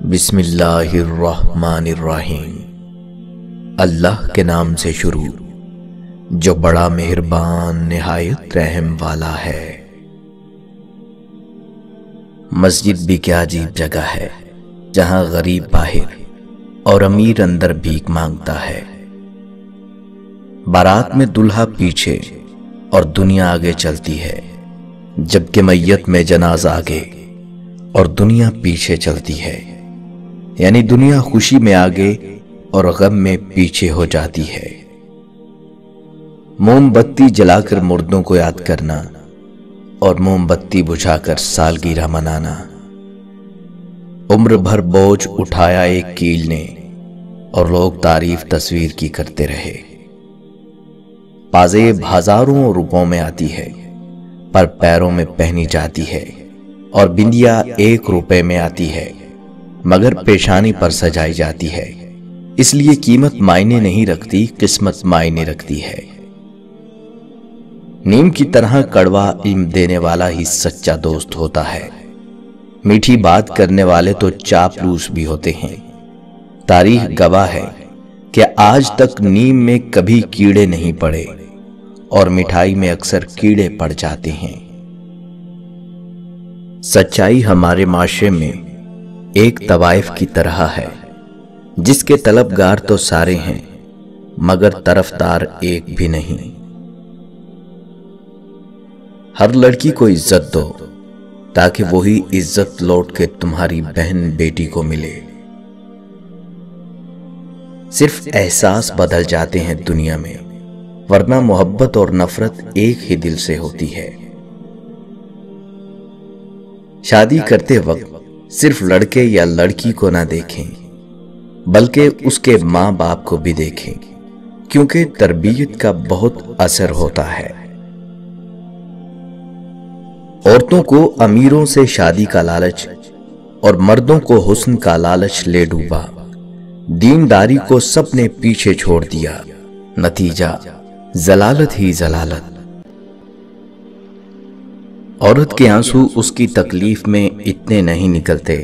بسم اللہ الرحمن الرحیم۔ اللہ کے نام سے شروع جو بڑا مہربان نہایت رحم والا ہے۔ مسجد بھی کیا عجیب جگہ ہے جہاں غریب باہر اور امیر اندر بھیک مانگتا ہے۔ بارات میں دلہا پیچھے اور دنیا آگے چلتی ہے، جبکہ میت میں جنازہ آگے اور دنیا پیچھے چلتی ہے، یعنی دنیا خوشی میں آگے اور غم میں پیچھے ہو جاتی ہے۔ موم بتی جلا کر مردوں کو یاد کرنا اور موم بتی بجھا کر سالگرہ منانا۔ عمر بھر بوجھ اٹھایا ایک کیل نے اور لوگ تعریف تصویر کی کرتے رہے۔ پازیب ہزاروں روپوں میں آتی ہے پر پیروں میں پہنی جاتی ہے، اور بندیا 1 روپے میں آتی ہے مگر پیشانی پر سجائی جاتی ہے۔ اس لیے قیمت معنی نہیں رکھتی، قسمت معنی رکھتی ہے۔ نیم کی طرح کڑوا علم دینے والا ہی سچا دوست ہوتا ہے۔ میٹھی بات کرنے والے تو چاپلوس بھی ہوتے ہیں۔ تاریخ گواہ ہے کہ آج تک نیم میں کبھی کیڑے نہیں پڑے اور مٹھائی میں اکثر کیڑے پڑ جاتے ہیں۔ سچائی ہمارے معاشرے میں ایک طوائف کی طرح ہے جس کے طلبگار تو سارے ہیں مگر طرفدار ایک بھی نہیں۔ ہر لڑکی کو عزت دو تاکہ وہی عزت لوٹ کے تمہاری بہن بیٹی کو ملے۔ صرف احساس بدل جاتے ہیں دنیا میں، ورنہ محبت اور نفرت ایک ہی دل سے ہوتی ہے۔ شادی کرتے وقت صرف لڑکے یا لڑکی کو نہ دیکھیں بلکہ اس کے ماں باپ کو بھی دیکھیں، کیونکہ تربیت کا بہت اثر ہوتا ہے۔ عورتوں کو امیروں سے شادی کا لالچ اور مردوں کو حسن کا لالچ لے ڈوبا۔ دینداری کو سب نے پیچھے چھوڑ دیا، نتیجہ ضلالت ہی ضلالت۔ عورت کے آنسو اس کی تکلیف میں اتنے نہیں نکلتے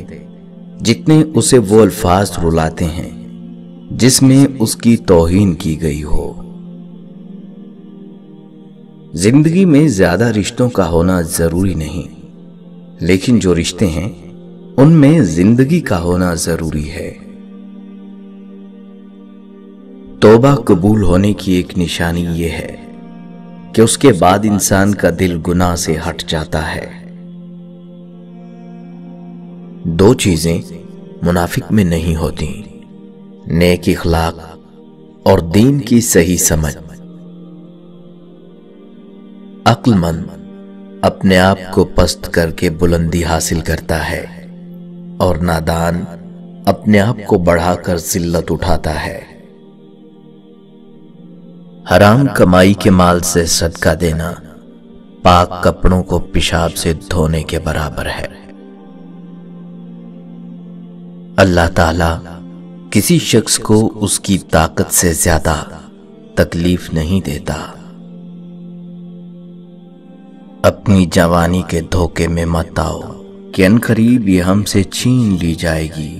جتنے اسے وہ الفاظ رلاتے ہیں جس میں اس کی توہین کی گئی ہو۔ زندگی میں زیادہ رشتوں کا ہونا ضروری نہیں، لیکن جو رشتے ہیں ان میں زندگی کا ہونا ضروری ہے۔ توبہ قبول ہونے کی ایک نشانی یہ ہے کہ اس کے بعد انسان کا دل گناہ سے ہٹ جاتا ہے۔ 2 چیزیں منافق میں نہیں ہوتی، نیک اخلاق اور دین کی صحیح سمجھ۔ عقل مند اپنے آپ کو پست کر کے بلندی حاصل کرتا ہے اور نادان اپنے آپ کو بڑھا کر ذلت اٹھاتا ہے۔ حرام کمائی کے مال سے صدقہ دینا پاک کپڑوں کو پیشاب سے دھونے کے برابر ہے۔ اللہ تعالی کسی شخص کو اس کی طاقت سے زیادہ تکلیف نہیں دیتا۔ اپنی جوانی کے دھوکے میں مت آؤ کہ عنقریب یہ ہم سے چھین لی جائے گی۔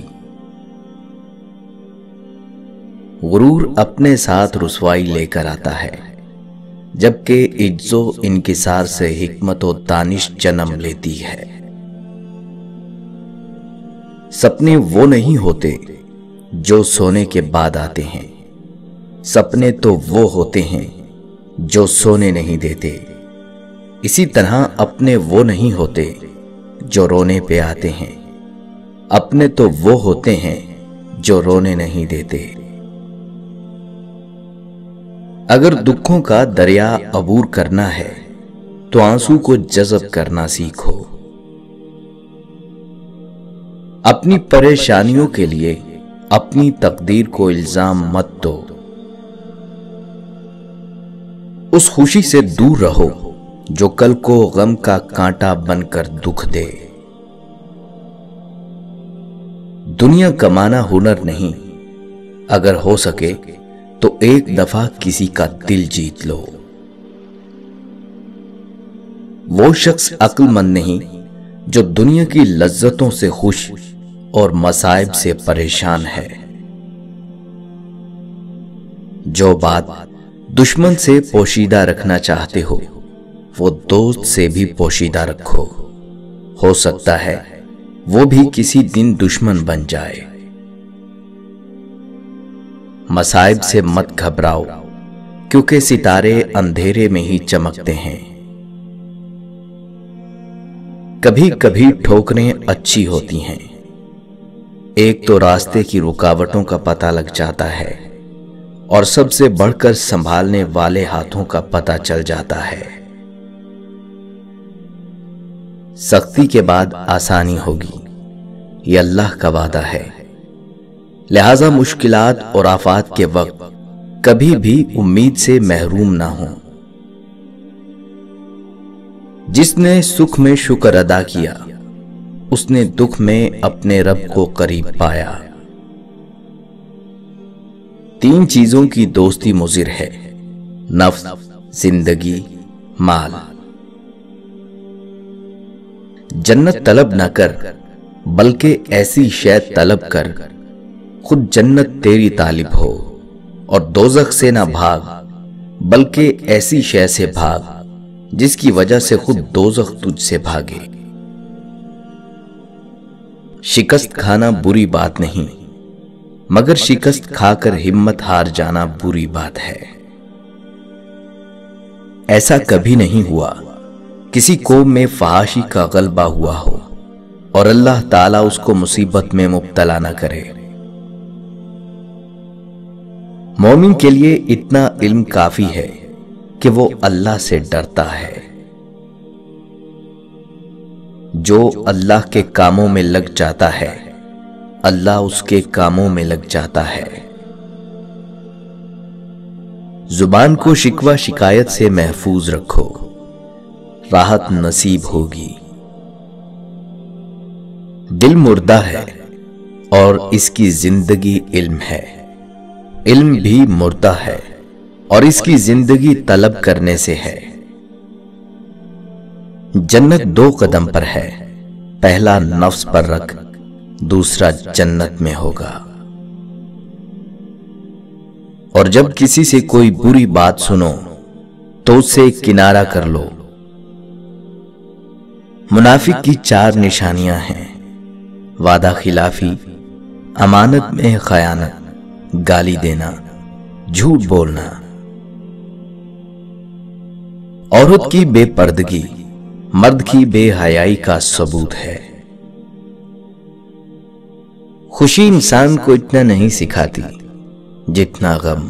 غرور اپنے ساتھ رسوائی لے کر آتا ہے، جبکہ عجز و انکسار سے حکمت و دانش جنم لیتی ہے۔ سپنے وہ نہیں ہوتے جو سونے کے بعد آتے ہیں، سپنے تو وہ ہوتے ہیں جو سونے نہیں دیتے۔ اسی طرح اپنے وہ نہیں ہوتے جو رونے پہ آتے ہیں، اپنے تو وہ ہوتے ہیں جو رونے نہیں دیتے۔ اگر دکھوں کا دریا عبور کرنا ہے تو آنسو کو جذب کرنا سیکھو۔ اپنی پریشانیوں کے لیے اپنی تقدیر کو الزام مت دو، اس خوشی سے دور رہو جو کل کو غم کا کانٹا بن کر دکھ دے۔ دنیا کمانا ہنر نہیں، اگر ہو سکے تو ایک دفعہ کسی کا دل جیت لو۔ وہ شخص عقل مند نہیں جو دنیا کی لذتوں سے خوش اور مصائب سے پریشان ہے۔ جو بات دشمن سے پوشیدہ رکھنا چاہتے ہو وہ دوست سے بھی پوشیدہ رکھو، ہو سکتا ہے وہ بھی کسی دن دشمن بن جائے۔ مصائب سے مت گھبراؤ، کیونکہ ستارے اندھیرے میں ہی چمکتے ہیں۔ کبھی کبھی ٹھوکریں اچھی ہوتی ہیں، ایک تو راستے کی رکاوٹوں کا پتہ لگ جاتا ہے، اور سب سے بڑھ کر سنبھالنے والے ہاتھوں کا پتہ چل جاتا ہے۔ سختی کے بعد آسانی ہوگی، یہ اللہ کا وعدہ ہے، لہذا مشکلات اور آفات کے وقت کبھی بھی امید سے محروم نہ ہوں۔ جس نے سکھ میں شکر ادا کیا اس نے دکھ میں اپنے رب کو قریب پایا۔ 3 چیزوں کی دوستی مضر ہے، نفس، زندگی، مال۔ جنت طلب نہ کر بلکہ ایسی شے طلب کر خود جنت تیری طالب ہو، اور دوزخ سے نہ بھاگ بلکہ ایسی شے سے بھاگ جس کی وجہ سے خود دوزخ تجھ سے بھاگے۔ شکست کھانا بری بات نہیں، مگر شکست کھا کر ہمت ہار جانا بری بات ہے۔ ایسا کبھی نہیں ہوا کسی قوم میں فحاشی کا غلبہ ہوا ہو اور اللہ تعالیٰ اس کو مصیبت میں مبتلا نہ کرے۔ مومن کے لیے اتنا علم کافی ہے کہ وہ اللہ سے ڈرتا ہے۔ جو اللہ کے کاموں میں لگ جاتا ہے اللہ اس کے کاموں میں لگ جاتا ہے۔ زبان کو شکوہ شکایت سے محفوظ رکھو، راحت نصیب ہوگی۔ دل مردہ ہے اور اس کی زندگی علم ہے، علم بھی مردہ ہے اور اس کی زندگی طلب کرنے سے ہے۔ جنت 2 قدم پر ہے، پہلا نفس پر رکھ، دوسرا جنت میں ہوگا۔ اور جب کسی سے کوئی بری بات سنو تو اس سے کنارہ کر لو۔ منافق کی 4 نشانیاں ہیں، وعدہ خلافی، امانت میں خیانت، گالی دینا، جھوٹ بولنا۔ عورت کی بے پردگی مرد کی بے حیائی کا ثبوت ہے۔ خوشی انسان کو اتنا نہیں سکھاتی جتنا غم۔